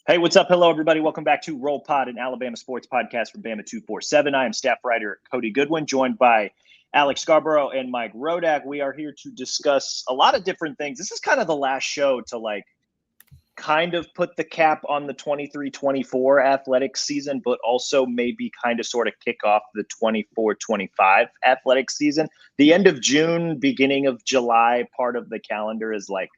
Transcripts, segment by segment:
Hey, what's up? Hello, everybody. Welcome back to Roll Pod, an Alabama sports podcast from Bama 247. I am staff writer Cody Goodwin, joined by Alex Scarborough and Mike Rodak. We are here to discuss a lot of different things. This is kind of the last show to kind of put the cap on the 23-24 athletic season, but also maybe kind of sort of kick off the 24-25 athletic season. The end of June, beginning of July part of the calendar is like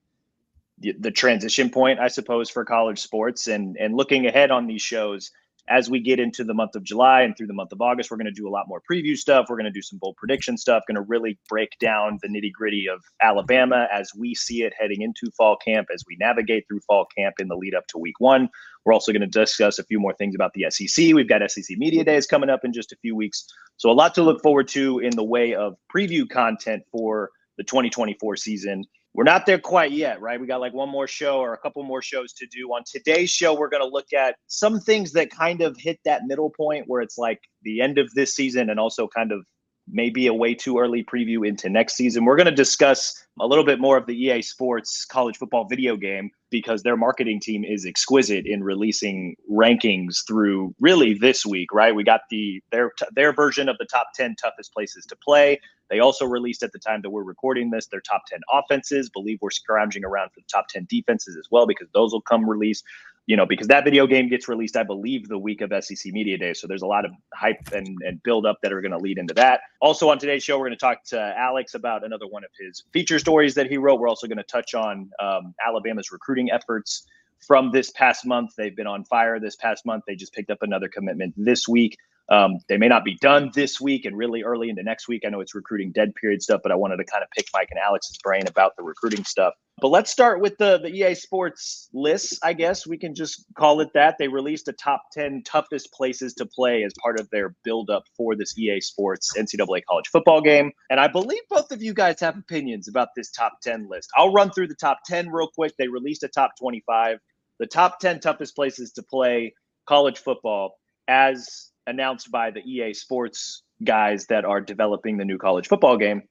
the transition point, I suppose, for college sports. And looking ahead on these shows, as we get into the month of July and through the month of August, we're going to do a lot more preview stuff. We're going to do some bold prediction stuff, going to really break down the nitty gritty of Alabama as we see it heading into fall camp, as we navigate through fall camp in the lead up to week one. We're also going to discuss a few more things about the SEC. We've got SEC Media Days coming up in just a few weeks. So a lot to look forward to in the way of preview content for the 2024 season. We're not there quite yet, right? We got like one more show or a couple more shows to do. On today's show, we're going to look at some things that kind of hit that middle point where it's like the end of this season and also kind of maybe a way too early preview into next season. We're going to discuss a little bit more of the EA Sports college football video game because their marketing team is exquisite in releasing rankings through really this week, right? We got their version of the top 10 toughest places to play. They also released at the time that we're recording this their top 10 offenses. Believe we're scrounging around for the top 10 defenses as well because those will come released. Because that video game gets released, I believe, the week of SEC Media Day. So there's a lot of hype and build up that are going to lead into that. Also on today's show, we're going to talk to Alex about another one of his feature stories that he wrote. We're also going to touch on Alabama's recruiting efforts from this past month. They've been on fire this past month. They just picked up another commitment this week. They may not be done this week and really early into next week. I know it's recruiting dead period stuff, but I wanted to kind of pick Mike and Alex's brain about the recruiting stuff. But let's start with the EA Sports list, I guess. We can just call it that. They released a top 10 toughest places to play as part of their build-up for this EA Sports NCAA college football game. And I believe both of you guys have opinions about this top 10 list. I'll run through the top 10 real quick. They released a top 25. The top 10 toughest places to play college football as announced by the EA Sports guys that are developing the new college football game.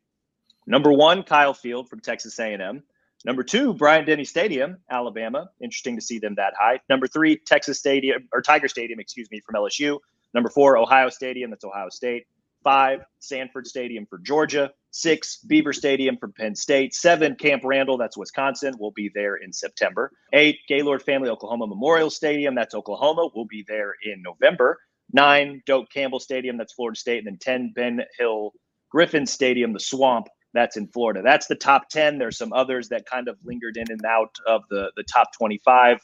Number 1, Kyle Field from Texas A&M. Number 2, Bryant-Denny Stadium, Alabama. Interesting to see them that high. Number 3, Tiger Stadium, from LSU. Number 4, Ohio Stadium. That's Ohio State. 5, Sanford Stadium for Georgia. 6, Beaver Stadium for Penn State. 7, Camp Randall. That's Wisconsin. We'll be there in September. 8, Gaylord Family Oklahoma Memorial Stadium. That's Oklahoma. We'll be there in November. 9, Doak Campbell Stadium. That's Florida State. And then 10, Ben Hill Griffin Stadium, the Swamp. That's in Florida. That's the top 10. There's some others that kind of lingered in and out of the top 25.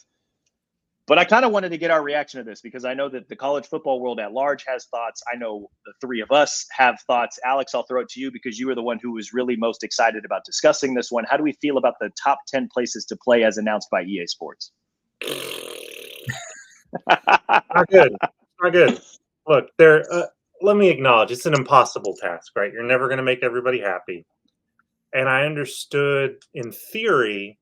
But I kind of wanted to get our reaction to this because I know that the college football world at large has thoughts. I know the three of us have thoughts. Alex, I'll throw it to you because you were the one who was really most excited about discussing this one. How do we feel about the top 10 places to play as announced by EA Sports? Not good. Not good. Look, let me acknowledge it's an impossible task, right? You're never going to make everybody happy. And I understood in theory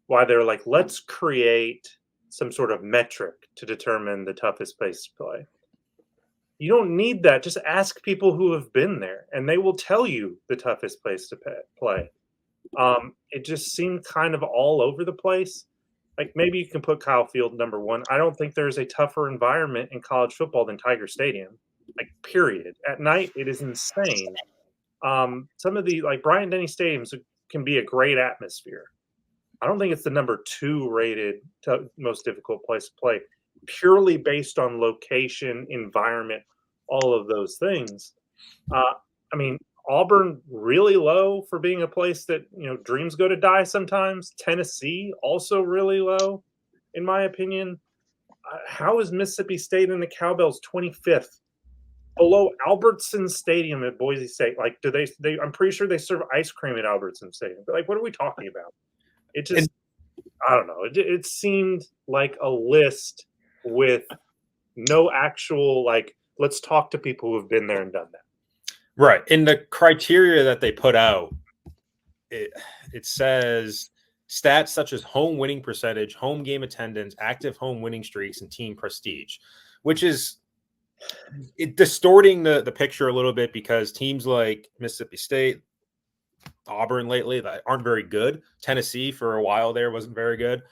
why they're like, let's create some sort of metric to determine the toughest place to play. You don't need that. Just ask people who have been there, and they will tell you the toughest place to play. It just seemed kind of all over the place. Like maybe you can put Kyle Field number 1. I don't think there's a tougher environment in college football than Tiger Stadium. Like period. At night, it is insane. Some of the like Bryant-Denny stadiums can be a great atmosphere. I don't think it's the number 2 rated most difficult place to play, purely based on location, environment, all of those things. Auburn really low for being a place that dreams go to die sometimes. Tennessee also really low, in my opinion. How is Mississippi State and the Cowbells 25th? Below Albertson Stadium at Boise State. Like, do they I'm pretty sure they serve ice cream at Albertson Stadium. But like, what are we talking about? It just, I don't know. It seemed like a list with no actual, like, let's talk to people who have been there and done that. Right. In the criteria that they put out, it says stats such as home winning percentage, home game attendance, active home winning streaks, and team prestige, which is distorting the picture a little bit because teams like Mississippi State, Auburn lately that aren't very good. Tennessee for a while there wasn't very good.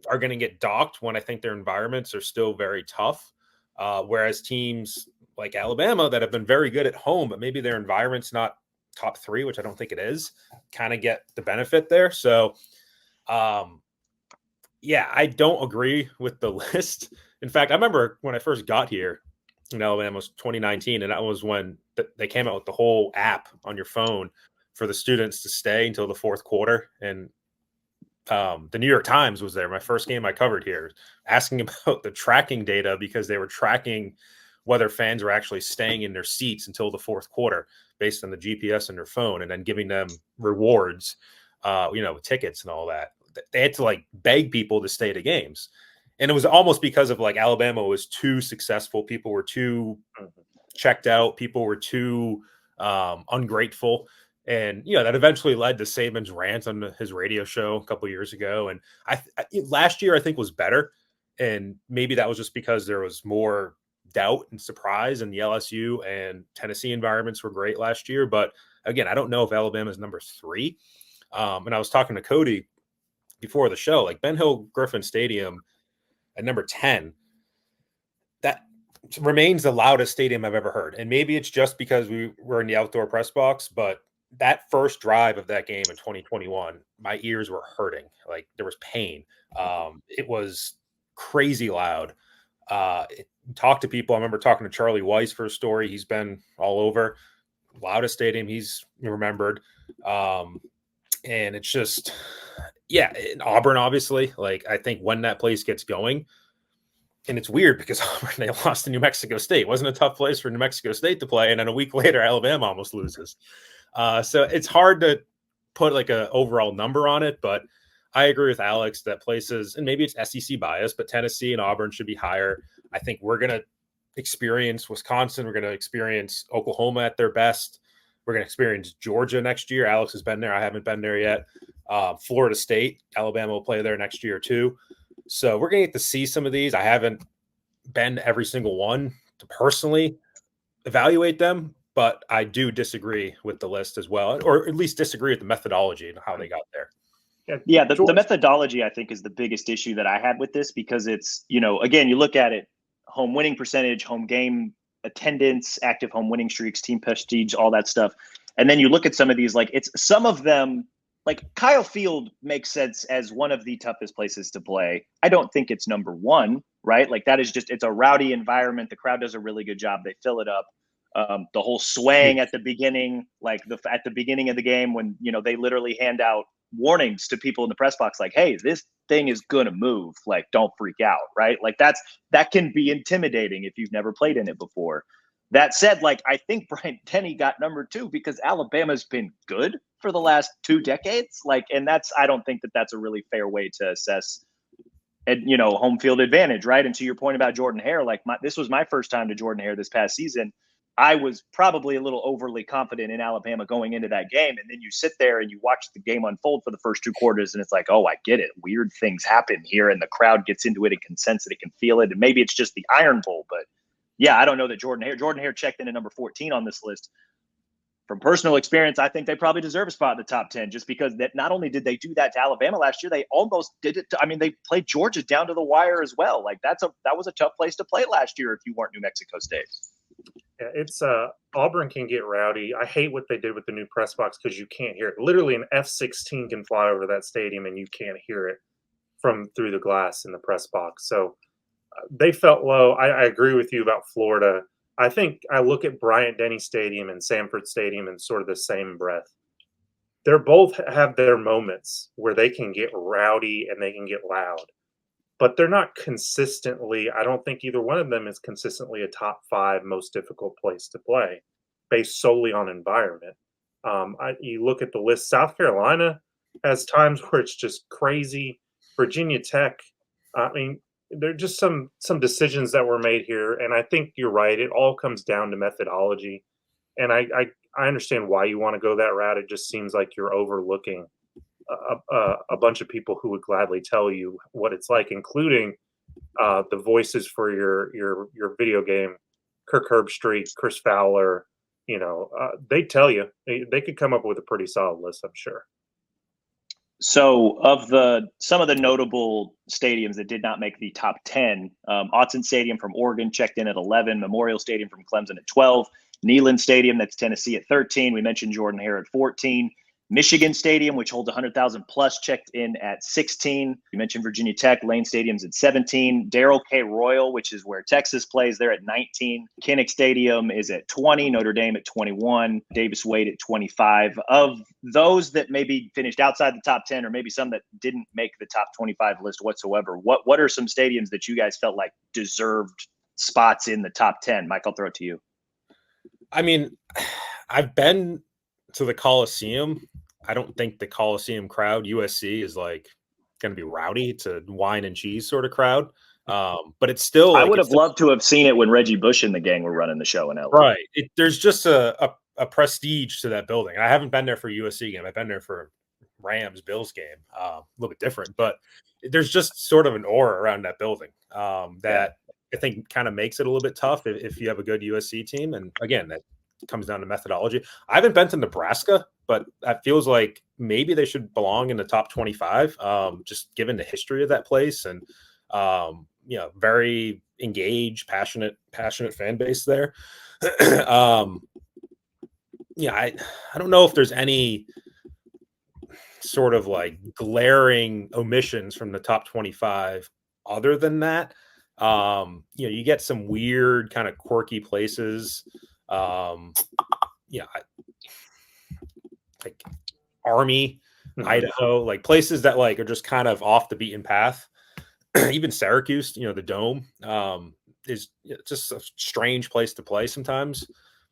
are going to get docked when I think their environments are still very tough. Whereas teams like Alabama that have been very good at home, but maybe their environment's not top 3, which I don't think it is, kind of get the benefit there. So, yeah, I don't agree with the list. In fact, I remember when I first got here in Alabama was 2019, and that was when they came out with the whole app on your phone for the students to stay until the fourth quarter. And the New York Times was there, my first game I covered here, asking about the tracking data because they were tracking whether fans were actually staying in their seats until the fourth quarter based on the GPS in their phone, and then giving them rewards, tickets and all that. They had to like beg people to stay to games. And it was almost because of like Alabama was too successful. People were too checked out. People were too ungrateful. And, that eventually led to Saban's rant on his radio show a couple of years ago. And last year, I think, was better. And maybe that was just because there was more doubt and surprise, and the LSU and Tennessee environments were great last year. But again, I don't know if Alabama is number 3. And I was talking to Cody before the show, like Ben Hill Griffin Stadium at number 10, that remains the loudest stadium I've ever heard. And maybe it's just because we were in the outdoor press box, but that first drive of that game in 2021, my ears were hurting. Like there was pain. It was crazy loud. Talk to people. I remember talking to Charlie Weiss for a story. He's been all over. Loudest stadium he's remembered. And it's just, in Auburn, obviously, like I think when that place gets going, and it's weird because Auburn, they lost to New Mexico State. It wasn't a tough place for New Mexico State to play. And then a week later, Alabama almost loses. So it's hard to put like an overall number on it, but I agree with Alex that places, and maybe it's SEC bias, but Tennessee and Auburn should be higher. I think we're going to experience Wisconsin. We're going to experience Oklahoma at their best. We're going to experience Georgia next year. Alex has been there. I haven't been there yet. Florida State, Alabama will play there next year too. So we're going to get to see some of these. I haven't been to every single one to personally evaluate them, but I do disagree with the list as well, or at least disagree with the methodology and how they got there. Yeah, the methodology, I think, is the biggest issue that I had with this, because it's, again, you look at it, home winning percentage, home game attendance, active home winning streaks, team prestige, all that stuff. And then you look at some of these, like it's some of them, like Kyle Field makes sense as one of the toughest places to play. I don't think it's number 1, right? Like that is just, it's a rowdy environment. The crowd does a really good job. They fill it up. The whole swaying at the beginning, at the beginning of the game when, they literally hand out warnings to people in the press box, like, hey, this thing is going to move. Like, don't freak out. Right. Like that can be intimidating if you've never played in it before. That said, like, I think Bryant Denny got number 2 because Alabama's been good for the last 2 decades. Like, and I don't think that that's a really fair way to assess, home field advantage. Right. And to your point about Jordan Hare, like this was my first time to Jordan Hare this past season. I was probably a little overly confident in Alabama going into that game. And then you sit there and you watch the game unfold for the first 2 quarters. And it's like, oh, I get it. Weird things happen here. And the crowd gets into it and can sense it. It can feel it. And maybe it's just the Iron Bowl. But yeah, I don't know that Jordan Hare checked in at number 14 on this list. From personal experience, I think they probably deserve a spot in the top 10, just because that not only did they do that to Alabama last year, they almost did it. They played Georgia down to the wire as well. Like that was a tough place to play last year if you weren't New Mexico State. Yeah, it's Auburn can get rowdy. I hate what they did with the new press box because you can't hear it. Literally, an F-16 can fly over that stadium and you can't hear it from through the glass in the press box. So they felt low. I agree with you about Florida. I think I look at Bryant Denny Stadium and Sanford Stadium in sort of the same breath. They're both have their moments where they can get rowdy and they can get loud. But they're not consistently, I don't think either one of them is consistently a top 5 most difficult place to play based solely on environment. You look at the list, South Carolina has times where it's just crazy. Virginia Tech, there are just some decisions that were made here. And I think you're right. It all comes down to methodology. And I understand why you want to go that route. It just seems like you're overlooking a bunch of people who would gladly tell you what it's like, including the voices for your video game, Kirk Herbstreit, Chris Fowler. They tell you they could come up with a pretty solid list, I'm sure. So, of some of the notable stadiums that did not make the top 10, Autzen Stadium from Oregon checked in at 11, Memorial Stadium from Clemson at 12, Neyland Stadium, that's Tennessee, at 13. We mentioned Jordan Hare at 14. Michigan Stadium, which holds 100,000 plus, checked in at 16. You mentioned Virginia Tech. Lane Stadium's at 17. Darrell K. Royal, which is where Texas plays, they're at 19. Kinnick Stadium is at 20. Notre Dame at 21. Davis Wade at 25. Of those that maybe finished outside the top 10, or maybe some that didn't make the top 25 list whatsoever, what are some stadiums that you guys felt like deserved spots in the top 10? Mike, I'll throw it to you. I mean, I've been to the Coliseum. I don't think the Coliseum crowd, USC, is like going to be rowdy. It's a wine and cheese sort of crowd. But it's still. I would have loved to have seen it when Reggie Bush and the gang were running the show in LA. Right. There's just a prestige to that building. I haven't been there for a USC game. I've been there for Rams Bills game. A little bit different, but there's just sort of an aura around that building that I think kind of makes it a little bit tough if you have a good USC team. And again, that comes down to methodology. I haven't been to Nebraska, but that feels like maybe they should belong in the top 25, just given the history of that place and, very engaged, passionate fan base there. I don't know if there's any sort of like glaring omissions from the top 25 other than that. You get some weird kind of quirky places. Like Army, Idaho, like places that like are just kind of off the beaten path. Even Syracuse, the Dome is just a strange place to play sometimes.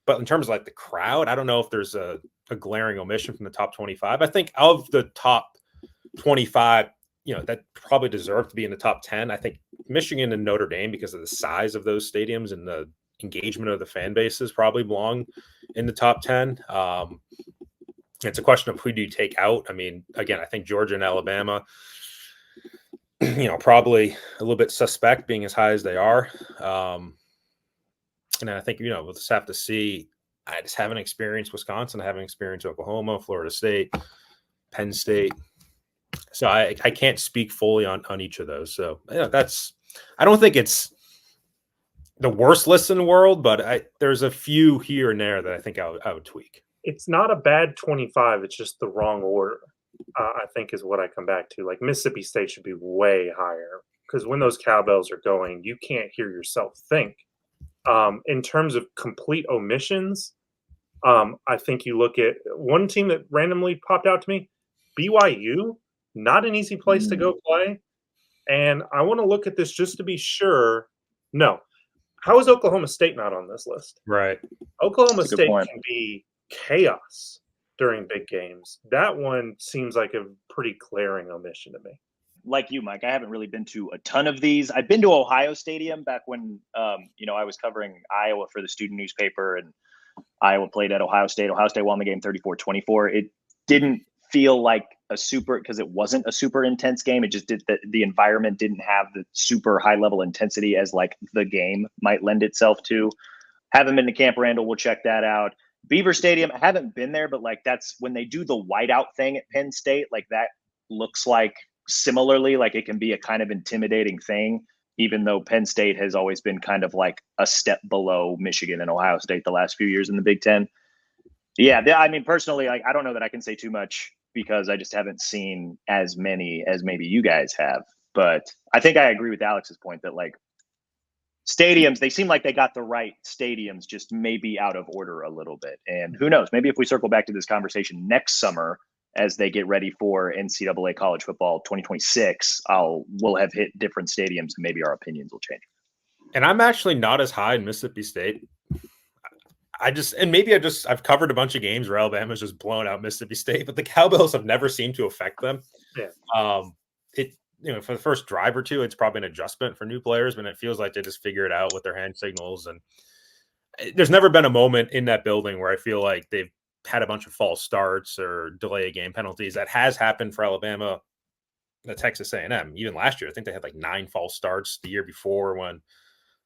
But in terms of like the crowd, I don't know if there's a glaring omission from the top 25. I think of the top 25, that probably deserve to be in the top 10. I think Michigan and Notre Dame, because of the size of those stadiums and the engagement of the fan bases, probably belong in the top 10. It's a question of who do you take out. I mean, again, I think Georgia and Alabama, probably a little bit suspect being as high as they are. And I think, we'll just have to see. I just haven't experienced Wisconsin. I haven't experienced Oklahoma, Florida State, Penn State. So I can't speak fully on each of those. So I don't think it's the worst list in the world, but there's a few here and there that I think I would tweak. It's not a bad 25. It's just the wrong order, I think, is what I come back to. Like Mississippi State should be way higher because when those cowbells are going, you can't hear yourself think. In terms of complete omissions, I think you look at one team that randomly popped out to me, BYU, not an easy place to go play. And I want to look at this just to be sure. No. How is Oklahoma State not on this list? Right. Oklahoma State can be chaos during big games. That one seems like a pretty glaring omission to me. Like you, Mike, I haven't really been to a ton of these. I've been to Ohio Stadium back when, I was covering Iowa for the student newspaper, and Iowa played at Ohio State. Ohio State won the game 34-24. It didn't feel like because it wasn't a super intense game. It just did that. The environment didn't have the super high level intensity as like the game might lend itself to. Haven't been to Camp Randall. We'll check that out. Beaver Stadium, I haven't been there, but like that's when they do the whiteout thing at Penn State. Like that looks like similarly, like it can be a kind of intimidating thing, even though Penn State has always been kind of like a step below Michigan and Ohio State the last few years in the Big Ten. Yeah, I mean, personally, like I don't know that I can say too much because I just haven't seen as many as maybe you guys have. But I think I agree with Alex's point that like stadiums, they seem like they got the right stadiums, just maybe out of order a little bit. And who knows, maybe if we circle back to this conversation next summer as they get ready for NCAA college football 2026, we'll have hit different stadiums and maybe our opinions will change. And I'm actually not as high in Mississippi State. I've covered a bunch of games where Alabama's just blown out Mississippi State, but the cowbells have never seemed to affect them. Yeah. For the first drive or two, it's probably an adjustment for new players, but it feels like they just figure it out with their hand signals. And there's never been a moment in that building where I feel like they've had a bunch of false starts or delay of game penalties. That has happened for Alabama, the Texas A&M. Even last year, I think they had like 9 false starts the year before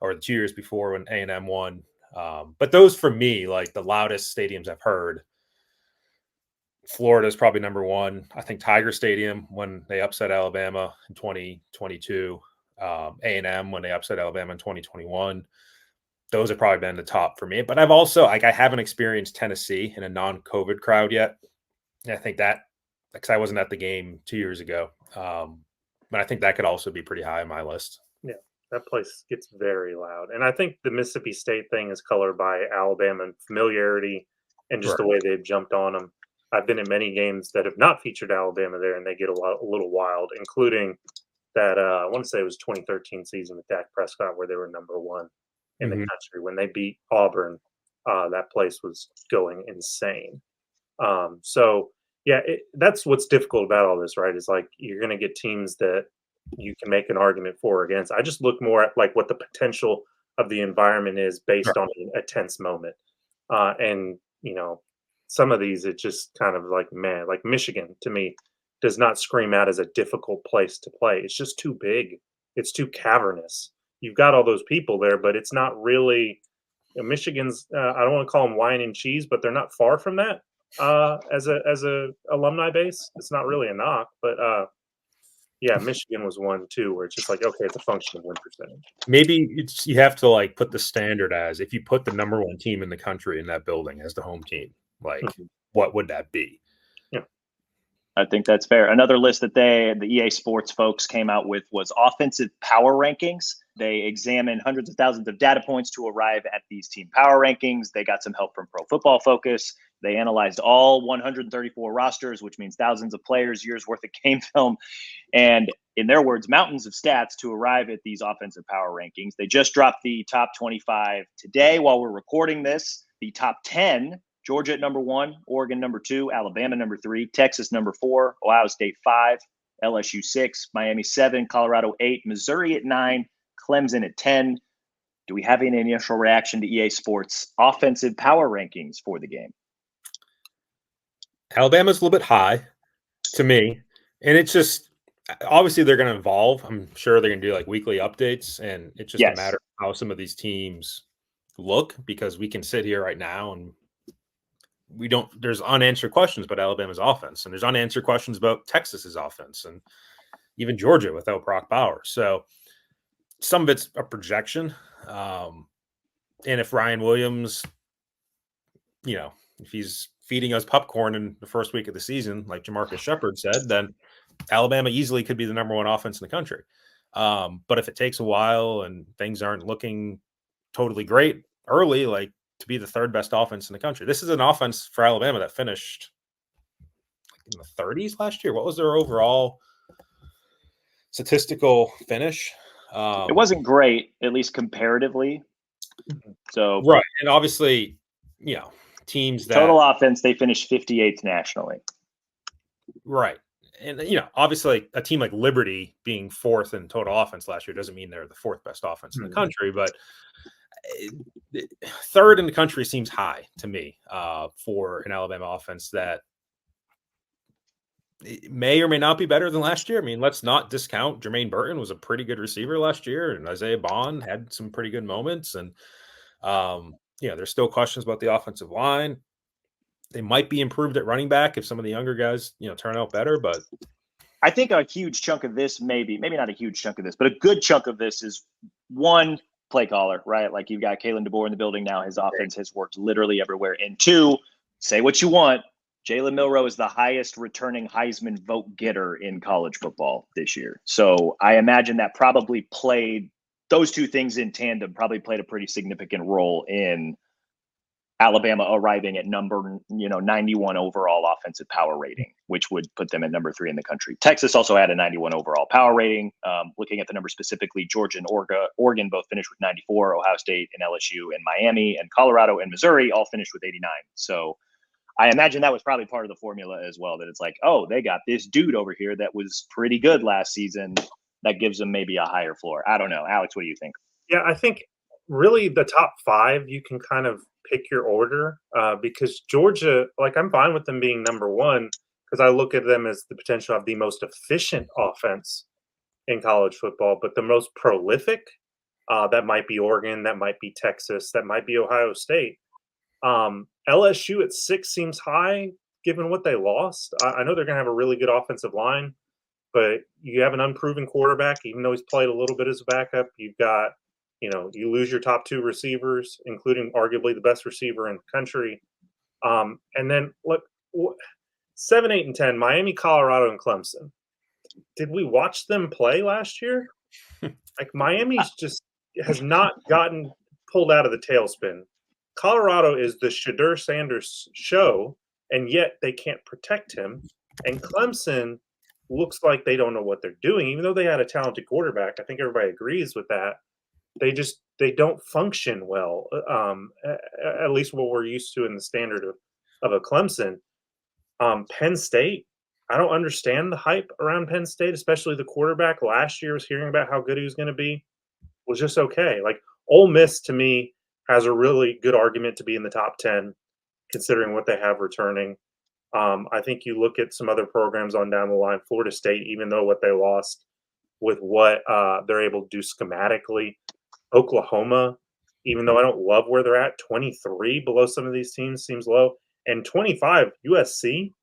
the 2 years before when A&M won. But those, for me, like the loudest stadiums I've heard, Florida is probably number one. I think Tiger Stadium when they upset Alabama in 2022, A&M when they upset Alabama in 2021. Those have probably been the top for me. But I've also, I haven't experienced Tennessee in a non-COVID crowd yet. And I think that, because I wasn't at the game 2 years ago, but I think that could also be pretty high on my list. Yeah, that place gets very loud. And I think the Mississippi State thing is colored by Alabama and familiarity and just the way they've jumped on them. I've been in many games that have not featured Alabama there, and they get a little wild, including that I want to say it was 2013 season with Dak Prescott where they were number one in the country. When they beat Auburn, that place was going insane. So, yeah, that's what's difficult about all this, right? Is like you're going to get teams that you can make an argument for or against. I just look more at like what the potential of the environment is based on a tense moment. And, some of these, it's just kind of like, man, like Michigan to me does not scream out as a difficult place to play. It's just too big. It's too cavernous. You've got all those people there, but it's not really Michigan's. I don't want to call them wine and cheese, but they're not far from that as a alumni base. It's not really a knock, but yeah, Michigan was one too, where it's just like, okay, it's a function of win percentage. Maybe you have to like put the standard as if you put the number one team in the country in that building as the home team, like what would that be? Yeah, I think that's fair. Another list that the EA Sports folks came out with was offensive power rankings. They examined hundreds of thousands of data points to arrive at these team power rankings. They got some help from Pro Football Focus. They analyzed all 134 rosters, which means thousands of players, years worth of game film, and in their words, mountains of stats to arrive at these offensive power rankings. They just dropped the top 25 today while we're recording this. The top 10, Georgia at number 1, Oregon number 2, Alabama number 3, Texas number 4, Ohio State 5, LSU 6, Miami 7, Colorado 8, Missouri at 9, Clemson at 10. Do we have any initial reaction to EA Sports offensive power rankings for the game? Alabama's a little bit high to me, and it's just obviously they're going to evolve. I'm sure they're going to do like weekly updates, and it's just a matter of how some of these teams look, because we can sit here right now and there's unanswered questions about Alabama's offense, and there's unanswered questions about Texas's offense, and even Georgia without Brock Bowers. So some of it's a projection. And if Ryan Williams, if he's feeding us popcorn in the first week of the season, like Jamarcus Shepard said, then Alabama easily could be the number one offense in the country. But if it takes a while and things aren't looking totally great early, like to be the third best offense in the country, this is an offense for Alabama that finished in the 30s last year. What was their overall statistical finish? It wasn't great, at least comparatively. So right, and obviously, teams that total offense, they finished 58th nationally. Right. And, obviously a team like Liberty being fourth in total offense last year doesn't mean they're the fourth best offense in the country, but third in the country seems high to me for an Alabama offense that may or may not be better than last year. I mean, let's not discount Jermaine Burton was a pretty good receiver last year, and Isaiah Bond had some pretty good moments. And, there's still questions about the offensive line. They might be improved at running back if some of the younger guys, turn out better. But I think a huge chunk of this, maybe not a huge chunk of this, but a good chunk of this is one, play caller, right? Like you've got Kalen DeBoer in the building now. His offense has worked literally everywhere. And two, say what you want, Jalen Milroe is the highest returning Heisman vote getter in college football this year. So I imagine that probably played, those two things in tandem probably played a pretty significant role in Alabama arriving at number 91 overall offensive power rating, which would put them at number 3 in the country. Texas also had a 91 overall power rating. Looking at the numbers specifically, Georgia and Oregon both finished with 94, Ohio State and LSU and Miami and Colorado and Missouri all finished with 89. So I imagine that was probably part of the formula as well, that it's like, oh, they got this dude over here that was pretty good last season. That gives them maybe a higher floor. I don't know. Alex, what do you think? Yeah, I think really the top 5, you can kind of pick your order because Georgia, like I'm fine with them being number 1 because I look at them as the potential of the most efficient offense in college football, but the most prolific, that might be Oregon, that might be Texas, that might be Ohio State. LSU at 6 seems high. given what they lost. I know they're going to have a really good offensive line, but you have an unproven quarterback, even though he's played a little bit as a backup. You've got, you lose your top 2 receivers, including arguably the best receiver in the country. And then look, 7, 8, and 10, Miami, Colorado, and Clemson. Did we watch them play last year? Like Miami's just has not gotten pulled out of the tailspin. Colorado is the Shadur Sanders show, and yet they can't protect him. And Clemson looks like they don't know what they're doing, even though they had a talented quarterback. I think everybody agrees with that. They don't function well, at least what we're used to in the standard of a Clemson. Penn State, I don't understand the hype around Penn State, especially the quarterback. Last year was hearing about how good he was going to be. Was just okay. Like Ole Miss to me has a really good argument to be in the top 10, considering what they have returning. I think you look at some other programs on down the line, Florida State, even though what they lost with what they're able to do schematically. Oklahoma, even though I don't love where they're at, 23 below some of these teams seems low. And 25, USC.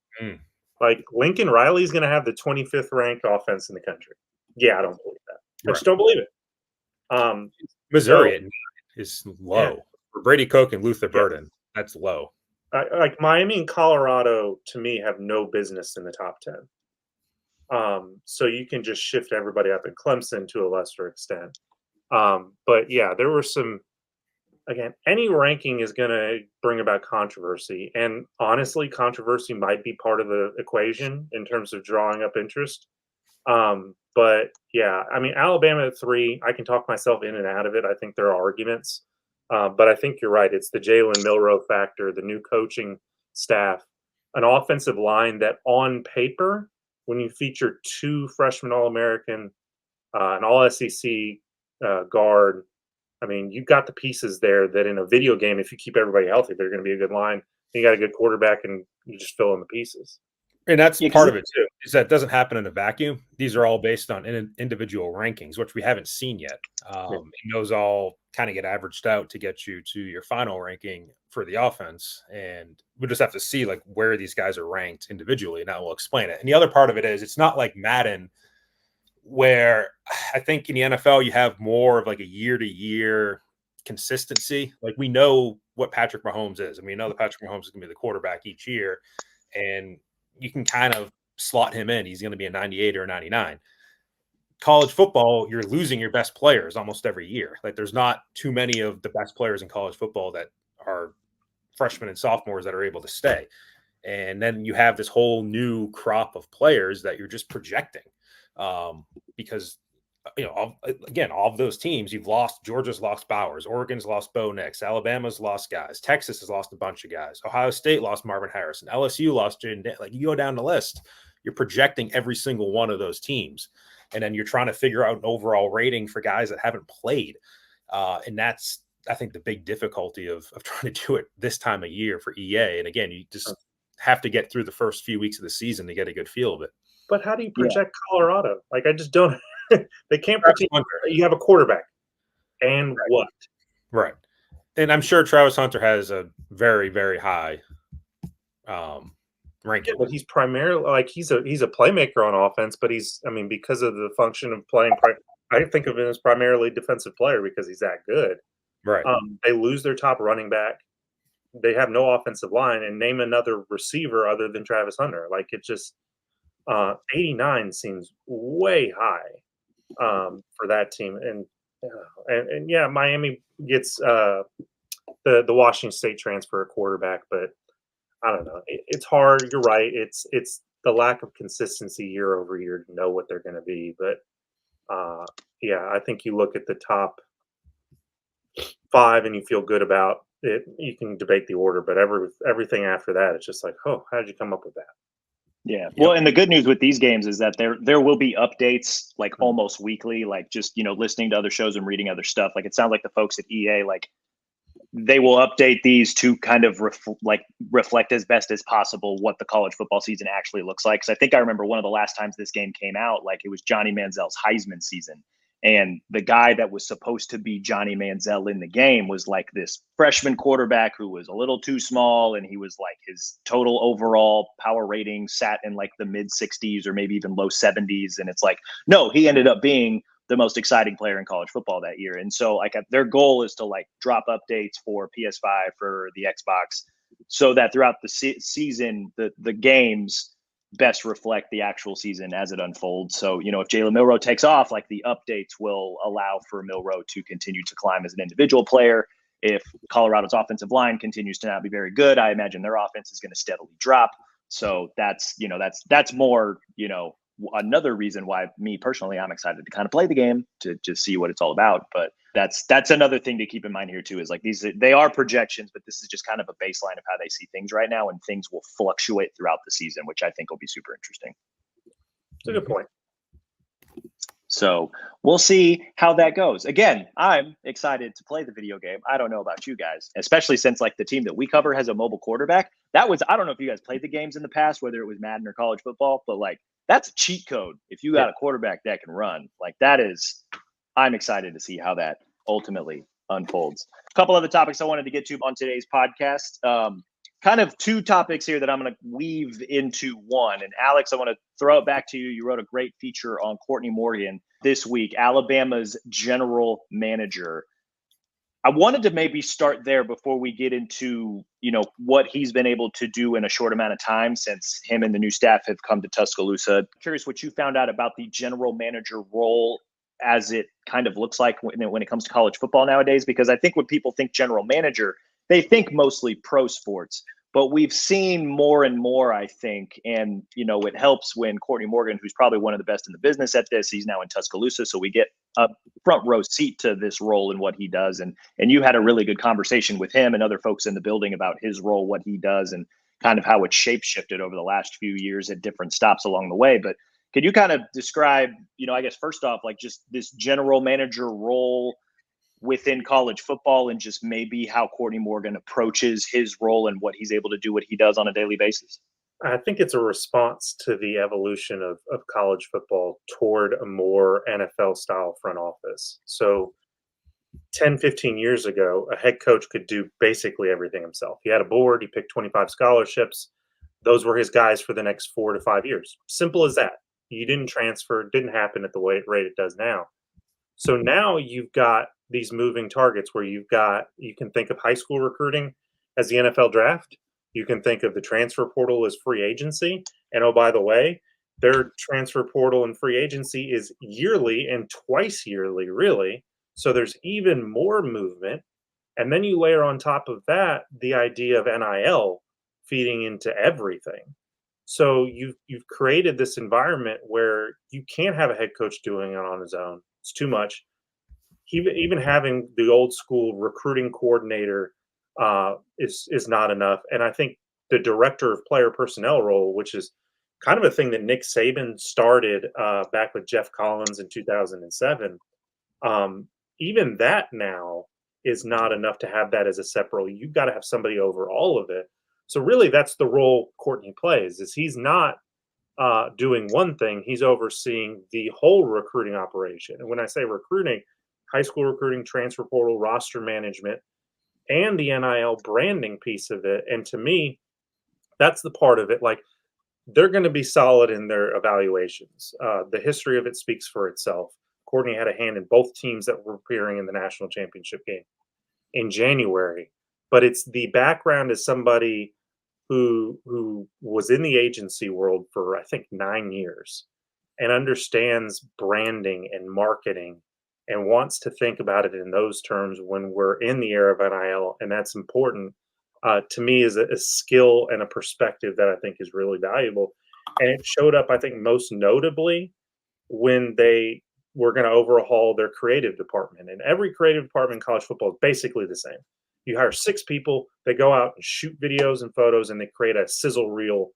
Like Lincoln Riley's going to have the 25th ranked offense in the country. Yeah, I don't believe that. I just don't believe it. Missouri is low. Yeah. For Brady Cook and Luther Burden, that's low. Like Miami and Colorado, to me, have no business in the top 10. So you can just shift everybody up in Clemson to a lesser extent. But yeah, there were some. Again, any ranking is going to bring about controversy. And honestly, controversy might be part of the equation in terms of drawing up interest. But yeah, I mean, Alabama at 3, I can talk myself in and out of it. I think there are arguments. But I think you're right. It's the Jalen Milroe factor, the new coaching staff, an offensive line that on paper, when you feature 2 freshman All-American, an All-SEC guard, I mean, you've got the pieces there that in a video game, if you keep everybody healthy, they're going to be a good line. You got a good quarterback, and you just fill in the pieces. And that's part of it, too, is that doesn't happen in a vacuum. These are all based on individual rankings, which we haven't seen yet. And those all kind of get averaged out to get you to your final ranking for the offense. And we'll just have to see, like, where these guys are ranked individually, and that will explain it. And the other part of it is it's not like Madden, where I think in the NFL you have more of like a year-to-year consistency. Like we know what Patrick Mahomes is, and we know that Patrick Mahomes is going to be the quarterback each year, and you can kind of slot him in. He's going to be a 98 or a 99. College football, you're losing your best players almost every year. Like there's not too many of the best players in college football that are freshmen and sophomores that are able to stay. And then you have this whole new crop of players that you're just projecting. Because all of those teams you've lost. Georgia's lost Bowers, Oregon's lost Bo Nix, Alabama's lost guys, Texas has lost a bunch of guys, Ohio State lost Marvin Harrison, LSU lost Jaden. Like you go down the list, you're projecting every single one of those teams, and then you're trying to figure out an overall rating for guys that haven't played, and that's I think the big difficulty of trying to do it this time of year for EA. And again, you just have to get through the first few weeks of the season to get a good feel of it. But how do you project Colorado? Like, I just don't – they can't project – you have a quarterback. And what? Right. And I'm sure Travis Hunter has a very, very high ranking. But he's primarily – like, he's a playmaker on offense, but because of the function of playing I think of him as primarily defensive player because he's that good. Right. They lose their top running back. They have no offensive line, and name another receiver other than Travis Hunter. Like, it just – 89 seems way high for that team, and yeah, Miami gets the Washington State transfer at quarterback, but I don't know. It's hard. You're right. It's the lack of consistency year over year to know what they're going to be. But yeah, I think you look at the top 5 and you feel good about it. You can debate the order, but everything after that, it's just like, oh, how did you come up with that? Yeah. Well, and the good news with these games is that there will be updates like almost weekly, like just, listening to other shows and reading other stuff. Like it sounds like the folks at EA, like they will update these to kind of reflect as best as possible what the college football season actually looks like. Because I think I remember one of the last times this game came out, like it was Johnny Manziel's Heisman season. And the guy that was supposed to be Johnny Manziel in the game was like this freshman quarterback who was a little too small. And he was like, his total overall power rating sat in like the mid 60s or maybe even low 70s. And it's like, no, he ended up being the most exciting player in college football that year. And so like their goal is to like drop updates for PS5, for the Xbox, so that throughout the season, the games best reflect the actual season as it unfolds. So, you know, if Jalen Milroe takes off, like the updates will allow for Milroe to continue to climb as an individual player. If Colorado's offensive line continues to not be very good, I imagine their offense is going to steadily drop. So that's, you know, that's more, you know, another reason why me personally, I'm excited to kind of play the game to just see what it's all about. But that's another thing to keep in mind here too, is like they are projections, but this is just kind of a baseline of how they see things right now, and things will fluctuate throughout the season, which I think will be super interesting. That's a good point. So we'll see how that goes. Again, I'm excited to play the video game. I don't know about you guys, especially since like the team that we cover has a mobile quarterback. I don't know if you guys played the games in the past, whether it was Madden or college football, but like that's a cheat code. If you got a quarterback that can run, like I'm excited to see how that ultimately unfolds. A couple of the topics I wanted to get to on today's podcast. Kind of two topics here that I'm going to weave into one. And Alex, I want to throw it back to you. You wrote a great feature on Courtney Morgan this week, Alabama's general manager. I wanted to maybe start there before we get into, you know, what he's been able to do in a short amount of time since him and the new staff have come to Tuscaloosa. I'm curious what you found out about the general manager role as it kind of looks like when it comes to college football nowadays, because I think when people think general manager, they think mostly pro sports, but we've seen more and more, I think. And, you know, it helps when Courtney Morgan, who's probably one of the best in the business at this, he's now in Tuscaloosa. So we get a front row seat to this role and what he does. And you had a really good conversation with him and other folks in the building about his role, what he does, and kind of how it's shape shifted over the last few years at different stops along the way. But could you kind of describe, you know, I guess first off, like just this general manager role within college football and just maybe how Courtney Morgan approaches his role and what he's able to do, what he does on a daily basis? I think it's a response to the evolution of college football toward a more NFL style front office. So 10, 15 years ago, a head coach could do basically everything himself. He had a board, he picked 25 scholarships. Those were his guys for the next 4 to 5 years. Simple as that. You didn't transfer, it didn't happen at the rate it does now. So now you've got these moving targets where you can think of high school recruiting as the NFL draft. You can think of the transfer portal as free agency. And oh, by the way, their transfer portal and free agency is yearly and twice yearly, really. So there's even more movement. And then you layer on top of that the idea of NIL feeding into everything. So you've created this environment where you can't have a head coach doing it on his own. It's too much. Even having the old school recruiting coordinator is not enough. And I think the director of player personnel role, which is kind of a thing that Nick Saban started back with Jeff Collins in 2007, even that now is not enough to have that as a separate role. You've got to have somebody over all of it. So really that's the role Courtney plays, is he's not doing one thing, he's overseeing the whole recruiting operation. And when I say recruiting, high school recruiting, transfer portal, roster management, and the NIL branding piece of it. And to me, that's the part of it. Like, they're going to be solid in their evaluations. The history of it speaks for itself. Courtney had a hand in both teams that were appearing in the national championship game in January. But it's the background as somebody who was in the agency world for, I think, 9 years and understands branding and marketing and wants to think about it in those terms when we're in the era of NIL. And that's important to me, is a skill and a perspective that I think is really valuable. And it showed up, I think, most notably when they were going to overhaul their creative department. And every creative department in college football is basically the same. You hire 6 people, they go out and shoot videos and photos, and they create a sizzle reel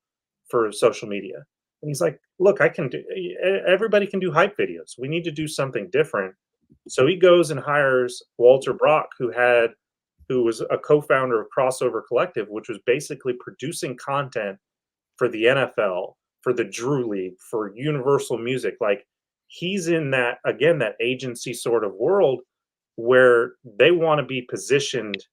for social media. And he's like, look, everybody can do hype videos. We need to do something different. So he goes and hires Walter Brock, who was a co-founder of Crossover Collective, which was basically producing content for the NFL, for the Drew League, for Universal Music. Like, he's in that, again, that agency sort of world where they want to be positioned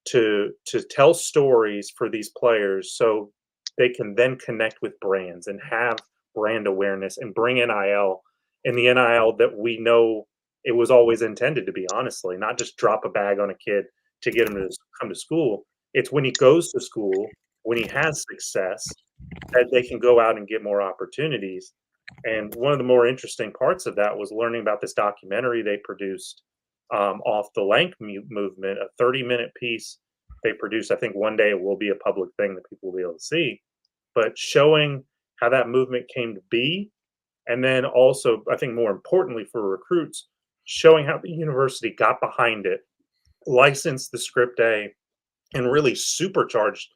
to tell stories for these players so they can then connect with brands and have brand awareness and bring NIL, and the NIL that we know it was always intended to be, honestly, not just drop a bag on a kid to get him to come to school. It's when he goes to school, when he has success, that they can go out and get more opportunities. And one of the more interesting parts of that was learning about this documentary they produced off the Lank movement, a 30-minute piece they produced. I think one day it will be a public thing that people will be able to see, but showing how that movement came to be. And then also, I think more importantly for recruits, showing how the university got behind it, licensed the script A, and really supercharged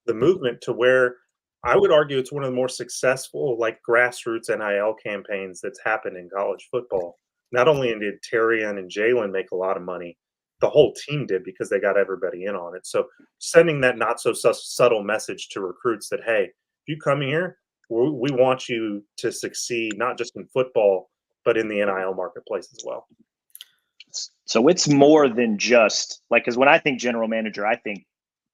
the movement to where I would argue it's one of the more successful, like, grassroots NIL campaigns that's happened in college football. Not only did Terrian and Jalen make a lot of money, the whole team did because they got everybody in on it. So sending that not so subtle message to recruits that, hey, if you come here, we want you to succeed, not just in football, but in the NIL marketplace as well. So it's more than just like, because when I think general manager, I think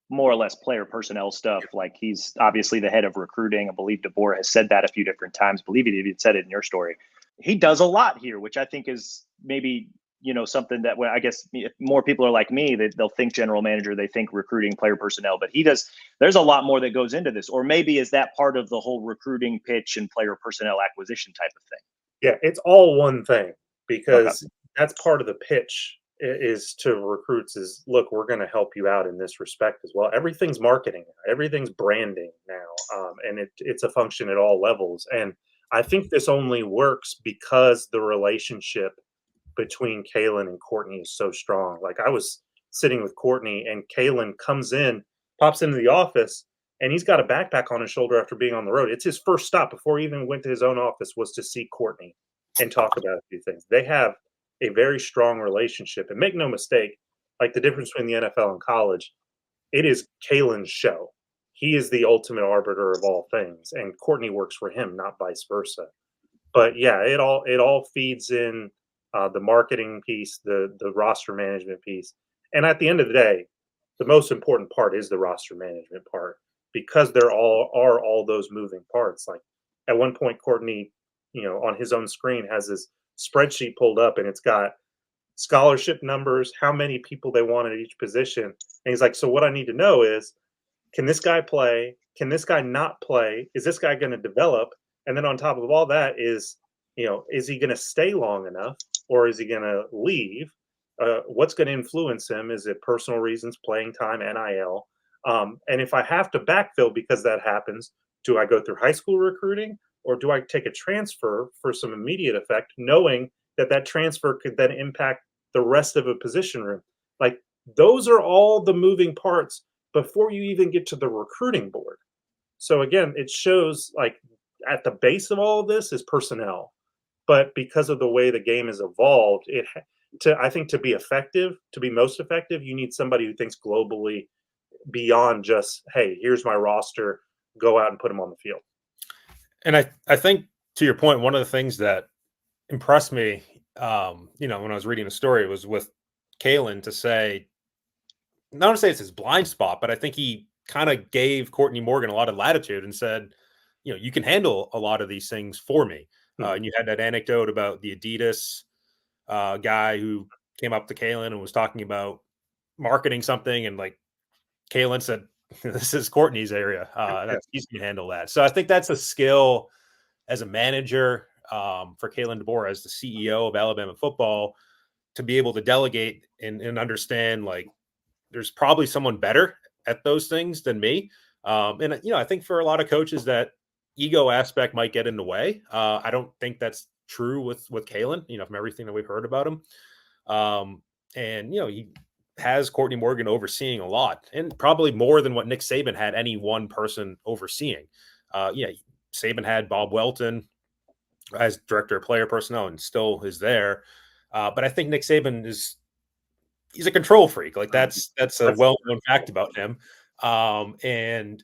more or less player personnel stuff. Like, he's obviously the head of recruiting. I believe DeBoer has said that a few different times. I believe he even said it in your story. He does a lot here, which I think is maybe, something that, when I guess if more people are like me, that they'll think general manager, they think recruiting, player personnel, but there's a lot more that goes into this. Or maybe is that part of the whole recruiting pitch and player personnel acquisition type of thing? Yeah, it's all one thing, because that's part of the pitch is to recruits is, look, we're going to help you out in this respect as well. Everything's marketing, everything's branding now, and it's a function at all levels. And I think this only works because the relationship between Kalen and Courtney is so strong. Like, I was sitting with Courtney, and Kalen pops into the office, and he's got a backpack on his shoulder after being on the road. It's his first stop before he even went to his own office, was to see Courtney and talk about a few things. They have a very strong relationship, and make no mistake, like, the difference between the NFL and college, it is Kalen's show. He is the ultimate arbiter of all things, and Courtney works for him, not vice versa. But yeah, it all feeds in, the marketing piece, the roster management piece, and at the end of the day, the most important part is the roster management part, because there are all those moving parts. Like, at one point, Courtney, on his own screen, has this spreadsheet pulled up, and it's got scholarship numbers, how many people they want at each position. And he's like, so what I need to know is, can this guy play? Can this guy not play? Is this guy going to develop? And then on top of all that is, is he going to stay long enough, or is he going to leave? What's going to influence him? Is it personal reasons, playing time, NIL? And if I have to backfill because that happens, do I go through high school recruiting, or do I take a transfer for some immediate effect, knowing that transfer could then impact the rest of a position room? Like, those are all the moving parts before you even get to the recruiting board. So again, it shows, like, at the base of all of this is personnel. But because of the way the game has evolved, I think to be effective, to be most effective, you need somebody who thinks globally beyond just, hey, here's my roster, go out and put them on the field. And I think, to your point, one of the things that impressed me, when I was reading the story, was with Kalen to say, not to say it's his blind spot, but I think he kind of gave Courtney Morgan a lot of latitude and said, you can handle a lot of these things for me. And you had that anecdote about the Adidas guy who came up to Kalen and was talking about marketing something, and, like, Kalen said, this is Courtney's area. He's going to handle that. So I think that's a skill as a manager, for Kalen DeBoer as the CEO of Alabama football, to be able to delegate and understand, like, there's probably someone better at those things than me. And I think for a lot of coaches, that ego aspect might get in the way. I don't think that's true with Kalen, from everything that we've heard about him. And he has Courtney Morgan overseeing a lot, and probably more than what Nick Saban had any one person overseeing. Saban had Bob Welton as director of player personnel and still is there. But I think Nick Saban he's a control freak. Like, that's a well-known fact about him. And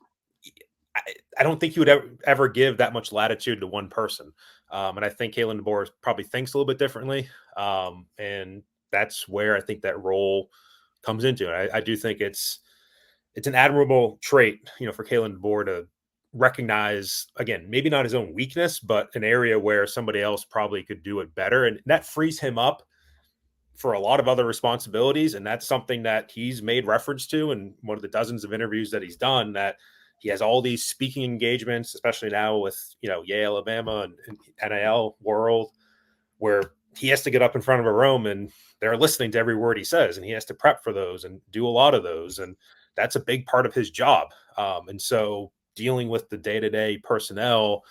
I don't think he would ever give that much latitude to one person. And I think Kalen DeBoer probably thinks a little bit differently. And that's where I think that role comes into it. I do think it's an admirable trait, for Kalen DeBoer to recognize, again, maybe not his own weakness, but an area where somebody else probably could do it better. And that frees him up for a lot of other responsibilities. And that's something that he's made reference to in one of the dozens of interviews that he's done, that he has all these speaking engagements, especially now with, Yale, Alabama and NIL world, where he has to get up in front of a room and they're listening to every word he says, and he has to prep for those and do a lot of those. And that's a big part of his job. And so dealing with the day-to-day personnel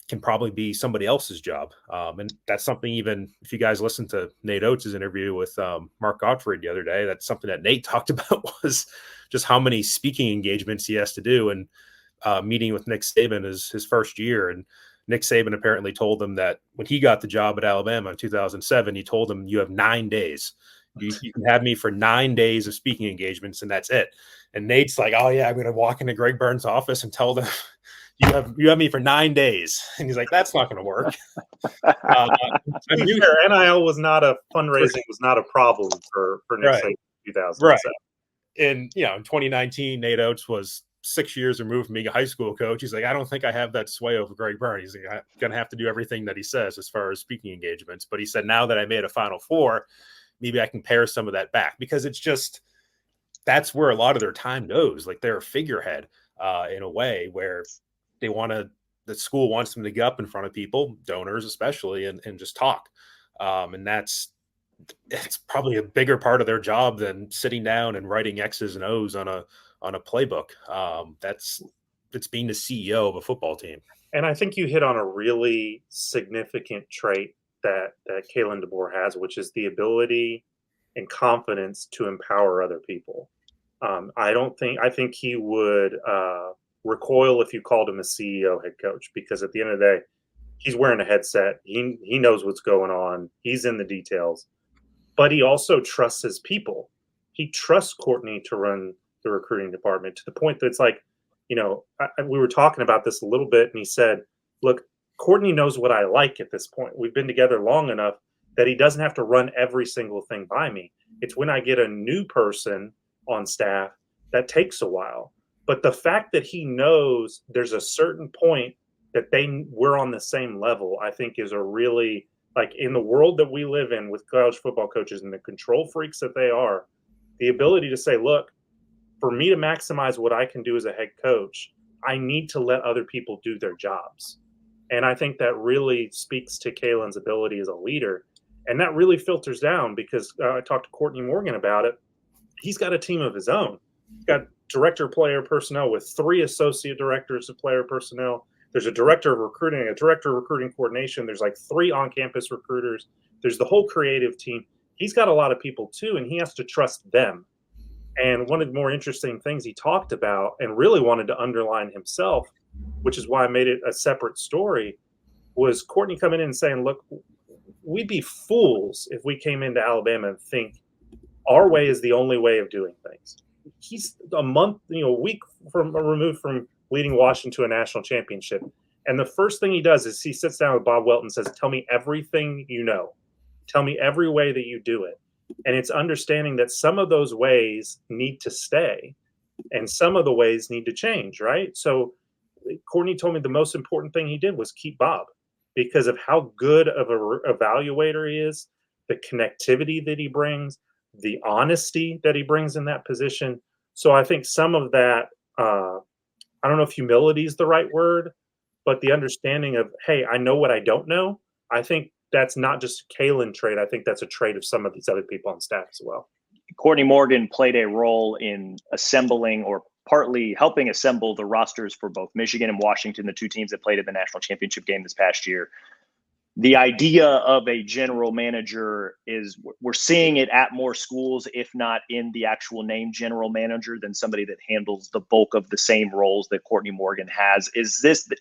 can probably be somebody else's job. And that's something, even if you guys listened to Nate Oates' interview with Mark Gottfried the other day, that's something that Nate talked about, was just how many speaking engagements he has to do. And meeting with Nick Saban is his first year. And Nick Saban apparently told him that when he got the job at Alabama in 2007, he told him, you have 9 days. You can have me for 9 days of speaking engagements, and that's it. And Nate's like, oh yeah, I'm going to walk into Greg Burns' office and tell them, you have me for 9 days. And he's like, that's not going to work. NIL was not a fundraising, was not a problem for Nick Saban in 2007. Right. And, in 2019, Nate Oates was 6 years removed from being a high school coach. He's like, I don't think I have that sway over Greg Burns. He's like, I'm going to have to do everything that he says as far as speaking engagements. But he said, now that I made a Final Four, maybe I can pare some of that back, because it's just, that's where a lot of their time goes. Like, they're a figurehead in a way where the school wants them to get up in front of people, donors especially, and just talk. And it's probably a bigger part of their job than sitting down and writing X's and O's on a playbook. It's being the CEO of a football team. And I think you hit on a really significant trait that Kalen DeBoer has, which is the ability and confidence to empower other people. I think he would recoil if you called him a CEO head coach, because at the end of the day, he's wearing a headset. He knows what's going on. He's in the details, but he also trusts his people. He trusts Courtney to run the recruiting department, to the point that it's like, we were talking about this a little bit, and he said, look, Courtney knows what I like at this point. We've been together long enough that he doesn't have to run every single thing by me. It's when I get a new person on staff that takes a while. But the fact that he knows there's a certain point that we're on the same level, I think is a really, like, in the world that we live in with college football coaches and the control freaks that they are, the ability to say, look, for me to maximize what I can do as a head coach, I need to let other people do their jobs. And I think that really speaks to Kalen's ability as a leader. And that really filters down, because I talked to Courtney Morgan about it. He's got a team of his own. He's got director of player personnel with 3 associate directors of player personnel. There's a director of recruiting, a director of recruiting coordination. There's like 3 on-campus recruiters. There's the whole creative team. He's got a lot of people too, and he has to trust them. And one of the more interesting things he talked about, and really wanted to underline himself, which is why I made it a separate story, was Courtney coming in and saying, look, we'd be fools if we came into Alabama and think our way is the only way of doing things. He's a week removed from leading Washington to a national championship. And the first thing he does is he sits down with Bob Welton and says, tell me everything you know. Tell me every way that you do it. And it's understanding that some of those ways need to stay and some of the ways need to change, right? So Courtney told me the most important thing he did was keep Bob, because of how good of an evaluator he is, the connectivity that he brings, the honesty that he brings in that position. So I think some of that, I don't know if humility is the right word, but the understanding of, hey, I know what I don't know. I think that's not just a Kalen trait. I think that's a trait of some of these other people on staff as well. Courtney Morgan played a role in assembling, or partly helping assemble, the rosters for both Michigan and Washington, the 2 teams that played in the national championship game this past year. The idea of a general manager is, we're seeing it at more schools, if not in the actual name general manager, than somebody that handles the bulk of the same roles that Courtney Morgan has.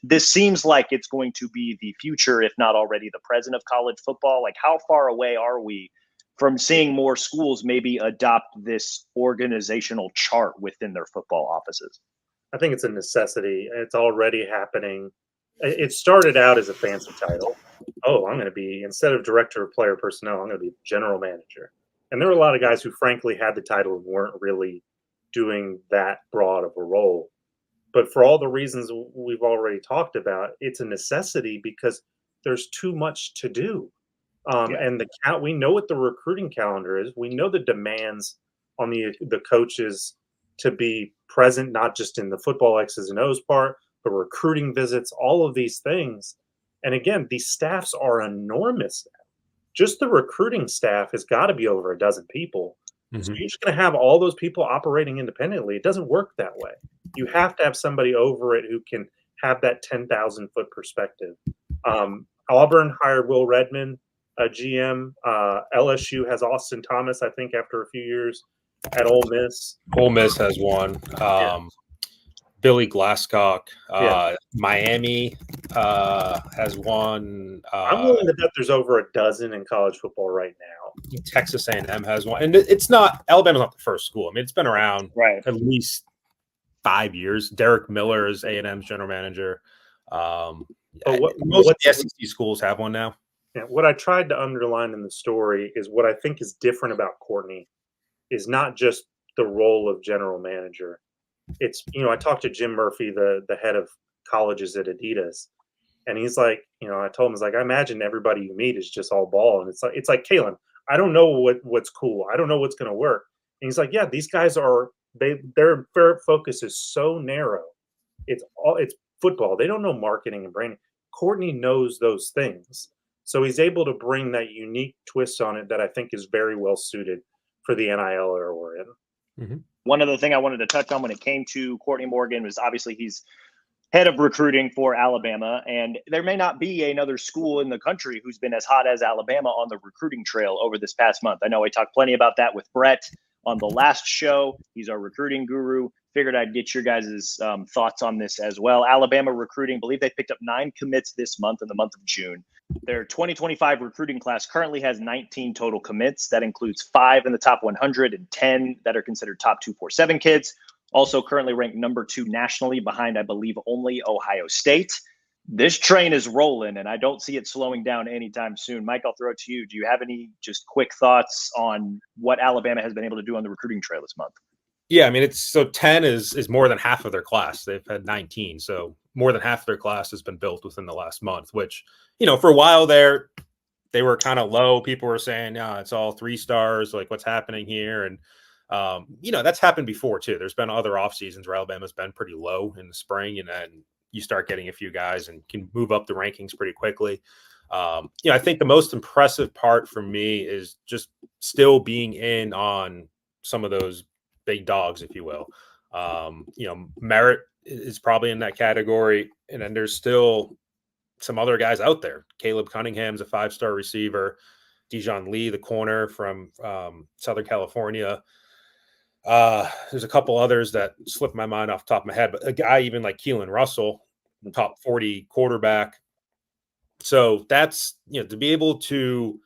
This seems like it's going to be the future, if not already the present, of college football. Like, how far away are we from seeing more schools maybe adopt this organizational chart within their football offices? I think it's a necessity. It's already happening it started out as a fancy title. Oh, I'm going to be, instead of director of player personnel, I'm going to be general manager. And there were a lot of guys who frankly had the title and weren't really doing that broad of a role. But for all the reasons we've already talked about, it's a necessity because there's too much to do. And we know what the recruiting calendar is. We know the demands on the coaches to be present, not just in the football X's and O's part, but recruiting visits, all of these things. And again, these staffs are enormous. Just the recruiting staff has got to be over a dozen people. So you're just going to have all those people operating independently. It doesn't work that way. You have to have somebody over it who can have that 10,000 foot perspective. Auburn hired Will Redmond, a GM. LSU has Austin Thomas, I think, after a few years at Ole Miss. Ole Miss has one. Billy Glasscock. Miami has one. I'm willing to bet there's over a dozen in college football right now. Texas A&M has one, and it's not Alabama's not the first school. I mean, it's been around at least 5 years. Derek Miller is A&M's general manager. Most of the SEC schools have one now. Yeah, what I tried to underline in the story is what I think is different about Courtney is not just the role of general manager. It's, I talked to Jim Murphy, the head of colleges at Adidas, and he's like, I told him, it's like, I imagine everybody you meet is just all ball. And it's like, Kalen, I don't know what's cool. I don't know what's going to work. And he's like, yeah, these guys their focus is so narrow. It's football. They don't know marketing and branding. Courtney knows those things. So he's able to bring that unique twist on it that I think is very well suited for the NIL era we're in. Mm-hmm. One other thing I wanted to touch on when it came to Courtney Morgan was obviously he's head of recruiting for Alabama, and there may not be another school in the country who's been as hot as Alabama on the recruiting trail over this past month. I know we talked plenty about that with Brett on the last show. He's our recruiting guru. Figured I'd get your guys' thoughts on this as well. Alabama recruiting, I believe they picked up 9 commits this month in the month of June. Their 2025 recruiting class currently has 19 total commits. That includes 5 in the top 100 and 10 that are considered top 247 kids. Also currently ranked number 2 nationally behind, I believe, only Ohio State. This train is rolling, and I don't see it slowing down anytime soon. Mike, I'll throw it to you. Do you have any just quick thoughts on what Alabama has been able to do on the recruiting trail this month? Yeah, I mean, 10 is more than half of their class. They've had 19, so more than half of their class has been built within the last month, which, for a while there, they were kind of low. People were saying, yeah, it's all 3 stars, like what's happening here? And, that's happened before too. There's been other off seasons where Alabama's been pretty low in the spring, and then you start getting a few guys and can move up the rankings pretty quickly. I think the most impressive part for me is just still being in on some of those big dogs, if you will. Merritt is probably in that category. And then there's still some other guys out there. Caleb Cunningham's a 5-star receiver. Dijon Lee, the corner from Southern California. There's a couple others that slip my mind off the top of my head, but a guy even like Keelan Russell, top 40 quarterback. So that's, to be able to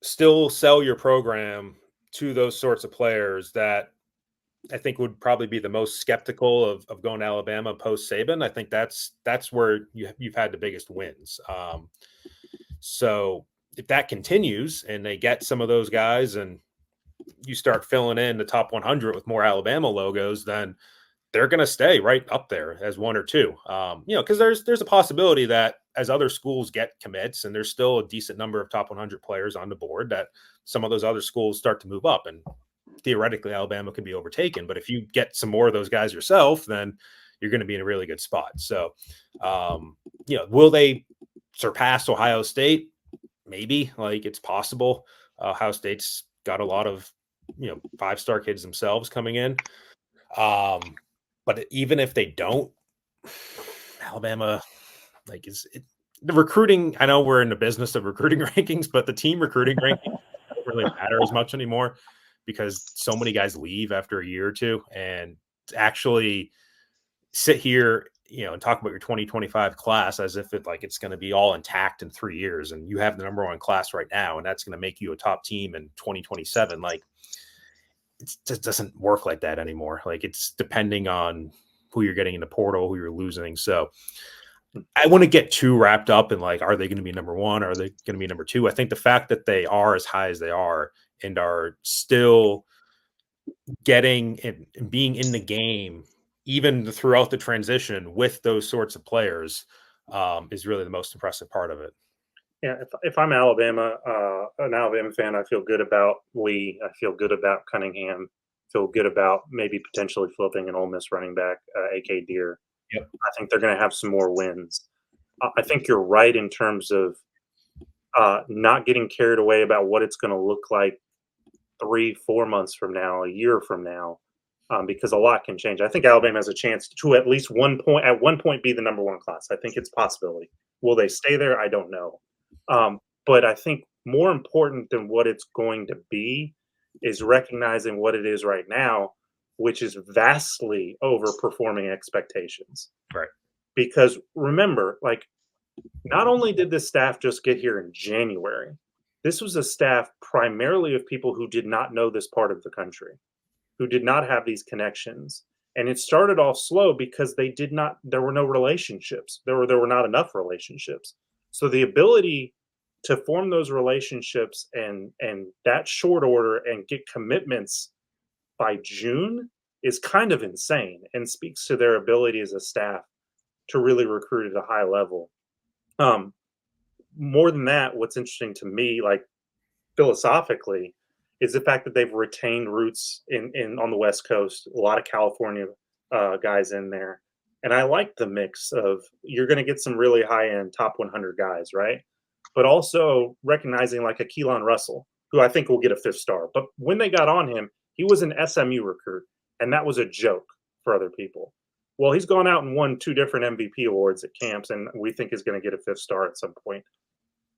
still sell your program to those sorts of players that I think would probably be the most skeptical of going to Alabama post Saban. I think that's where you've had the biggest wins. So if that continues and they get some of those guys and you start filling in the top 100 with more Alabama logos, then they're going to stay right up there as 1 or 2. Because there's a possibility that as other schools get commits and there's still a decent number of top 100 players on the board, that some of those other schools start to move up, and theoretically Alabama could be overtaken. But if you get some more of those guys yourself, then you're going to be in a really good spot. So, will they surpass Ohio State? Maybe. Like, it's possible. Ohio State's got a lot of, 5-star kids themselves coming in. But even if they don't, Alabama, the recruiting, I know we're in the business of recruiting rankings, but the team recruiting rankings don't really matter as much anymore because so many guys leave after a year or two. And to actually sit here, and talk about your 2025 class as if it's going to be all intact in 3 years, and you have the number 1 class right now, and that's going to make you a top team in 2027. It just doesn't work like that anymore. It's depending on who you're getting in the portal, who you're losing. So, I wouldn't get too wrapped up in like, are they going to be number one? Are they going to be number two? I think the fact that they are as high as they are and are still getting and being in the game, even throughout the transition with those sorts of players, is really the most impressive part of it. Yeah, if I'm Alabama, an Alabama fan, I feel good about Lee. I feel good about Cunningham. Feel good about maybe potentially flipping an Ole Miss running back, A.K. Deer. Yep. I think they're going to have some more wins. I think you're right in terms of not getting carried away about what it's going to look like 3-4 months from now, a year from now, because a lot can change. I think Alabama has a chance to at least one point be the number one class. I think it's a possibility. Will they stay there? I don't know. But I think more important than what it's going to be is recognizing what it is right now, which is vastly overperforming expectations. Right. Because remember, like, not only did this staff just get here in January, this was a staff primarily of people who did not know this part of the country, who did not have these connections. And it started off slow because there were no relationships. There were not enough relationships. So the ability to form those relationships and that short order and get commitments by June is kind of insane and speaks to their ability as a staff to really recruit at a high level. More than that, what's interesting to me, like philosophically, is the fact that they've retained roots in on the West Coast. A lot of California guys in there, and I like the mix of you're going to get some really high end top 100 guys, right? But also recognizing like a Keelan Russell, who I think will get a 5th star. But when they got on him, he was an SMU recruit, and that was a joke for other people. Well, he's gone out and won 2 different MVP awards at camps, and we think is going to get a 5th star at some point.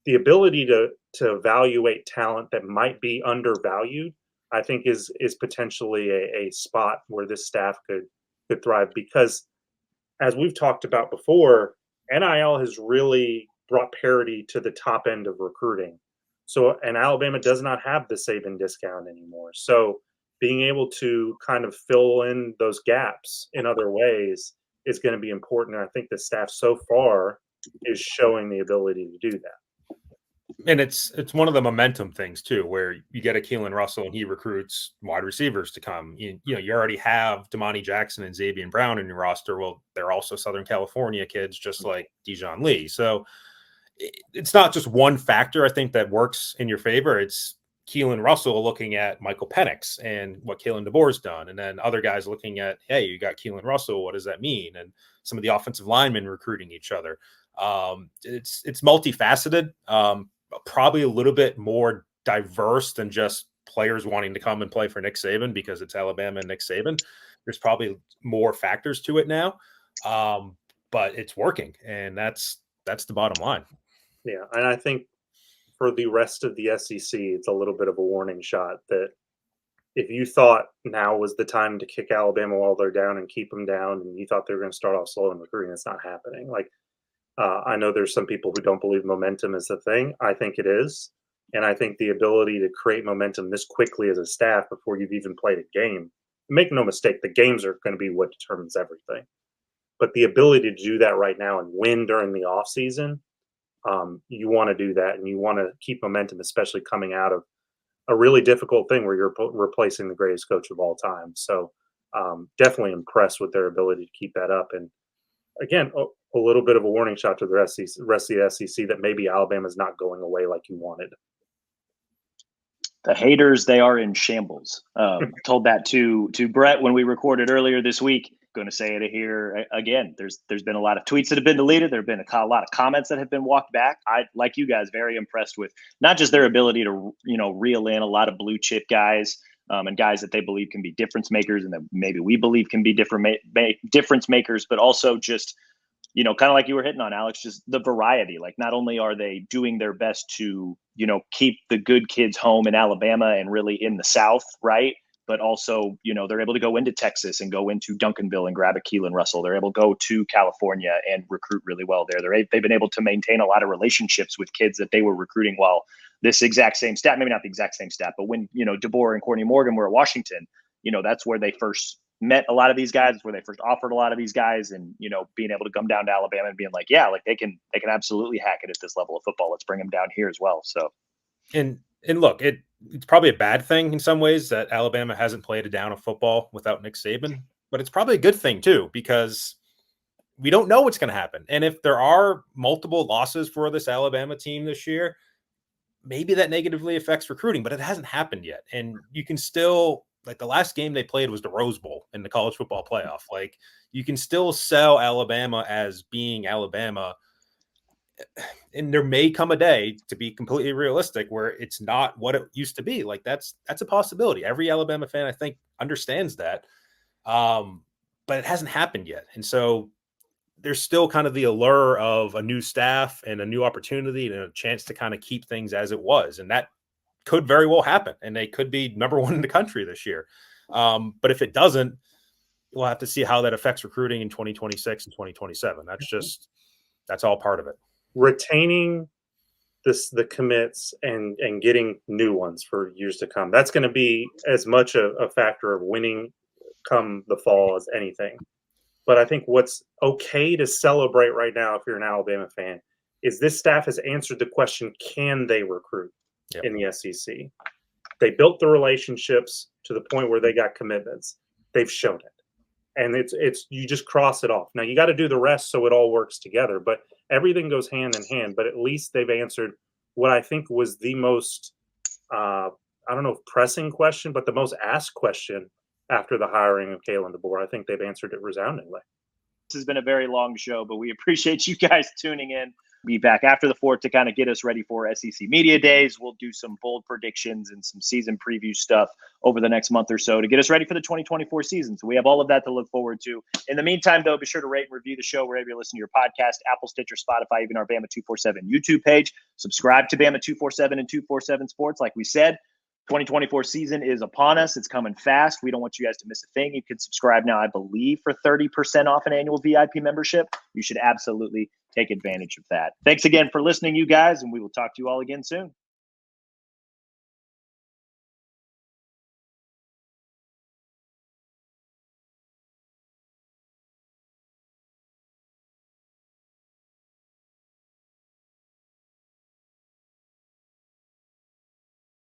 The ability to evaluate talent that might be undervalued, I think, is potentially a spot where this staff could thrive, because, as we've talked about before, NIL has really brought parity to the top end of recruiting. So, and Alabama does not have the Saban discount anymore. So, being able to kind of fill in those gaps in other ways is going to be important. And I think the staff so far is showing the ability to do that. And it's one of the momentum things too, where you get a Keelan Russell and he recruits wide receivers to come. You already have Damani Jackson and Xavier Brown in your roster. Well, they're also Southern California kids, just like Dijon Lee. So it's not just one factor, I think, that works in your favor. It's Keelan Russell looking at Michael Penix and what Kalen DeBoer's done, and then other guys looking at, hey, you got Keelan Russell, what does that mean? And some of the offensive linemen recruiting each other. It's multifaceted. Probably a little bit more diverse than just players wanting to come and play for Nick Saban because it's Alabama and Nick Saban. There's probably more factors to it now, but it's working, and that's the bottom line. Yeah, and I think for the rest of the SEC, it's a little bit of a warning shot that if you thought now was the time to kick Alabama while they're down and keep them down, and you thought they were going to start off slow in recruiting, it's not happening. Like, I know there's some people who don't believe momentum is the thing. I think it is. And I think the ability to create momentum this quickly as a staff before you've even played a game, make no mistake, the games are going to be what determines everything. But the ability to do that right now and win during the offseason, you want to do that, and you want to keep momentum, especially coming out of a really difficult thing where you're replacing the greatest coach of all time. So definitely impressed with their ability to keep that up. And again, a little bit of a warning shot to the rest of the SEC that maybe Alabama's not going away like you wanted. The haters, they are in shambles. Told that to Brett when we recorded earlier this week. Going to say it here again. There's been a lot of tweets that have been deleted. There have been a lot of comments that have been walked back. I, like you guys, very impressed with not just their ability to reel in a lot of blue chip guys and guys that they believe can be difference makers, and that maybe we believe can be difference makers, but also just kind of like you were hitting on, Alex, just the variety. Like, not only are they doing their best to keep the good kids home in Alabama and really in the South, right? But also, they're able to go into Texas and go into Duncanville and grab a Keelan Russell. They're able to go to California and recruit really well there. They've been able to maintain a lot of relationships with kids that they were recruiting while this exact same stat, maybe not the exact same stat, but when, DeBoer and Courtney Morgan were at Washington, that's where they first met a lot of these guys, where they first offered a lot of these guys, and, you know, being able to come down to Alabama and being like, yeah, like they can absolutely hack it at this level of football. Let's bring them down here as well. So, And look, it's probably a bad thing in some ways that Alabama hasn't played a down of football without Nick Saban, but it's probably a good thing too, because we don't know what's going to happen. And if there are multiple losses for this Alabama team this year, maybe that negatively affects recruiting, but it hasn't happened yet. And you can still, like, the last game they played was the Rose Bowl in the college football playoff. Like, you can still sell Alabama as being Alabama. And there may come a day, to be completely realistic, where it's not what it used to be. Like, that's a possibility. Every Alabama fan, I think, understands that. But it hasn't happened yet. And so there's still kind of the allure of a new staff and a new opportunity and a chance to kind of keep things as it was. And that could very well happen. And they could be number one in the country this year. But if it doesn't, we'll have to see how that affects recruiting in 2026 and 2027. That's all part of it. Retaining the commits and getting new ones for years to come. That's going to be as much a factor of winning come the fall as anything. But I think what's okay to celebrate right now, if you're an Alabama fan, is this staff has answered the question, can they recruit in the SEC? They built the relationships to the point where they got commitments. They've shown it. And it's you just cross it off. Now, you got to do the rest so it all works together. But everything goes hand in hand. But at least they've answered what I think was the most, I don't know if pressing question, but the most asked question after the hiring of Kalen DeBoer. I think they've answered it resoundingly. This has been a very long show, but we appreciate you guys tuning in. Be back after the 4th to kind of get us ready for SEC Media Days. We'll do some bold predictions and some season preview stuff over the next month or so to get us ready for the 2024 season. So we have all of that to look forward to. In the meantime, though, be sure to rate and review the show wherever you listen to your podcast, Apple, Stitcher, Spotify, even our Bama 247 YouTube page. Subscribe to Bama 247 and 247 Sports. Like we said, 2024 season is upon us. It's coming fast. We don't want you guys to miss a thing. You can subscribe now, I believe, for 30% off an annual VIP membership. You should absolutely take advantage of that. Thanks again for listening, you guys, and we will talk to you all again soon.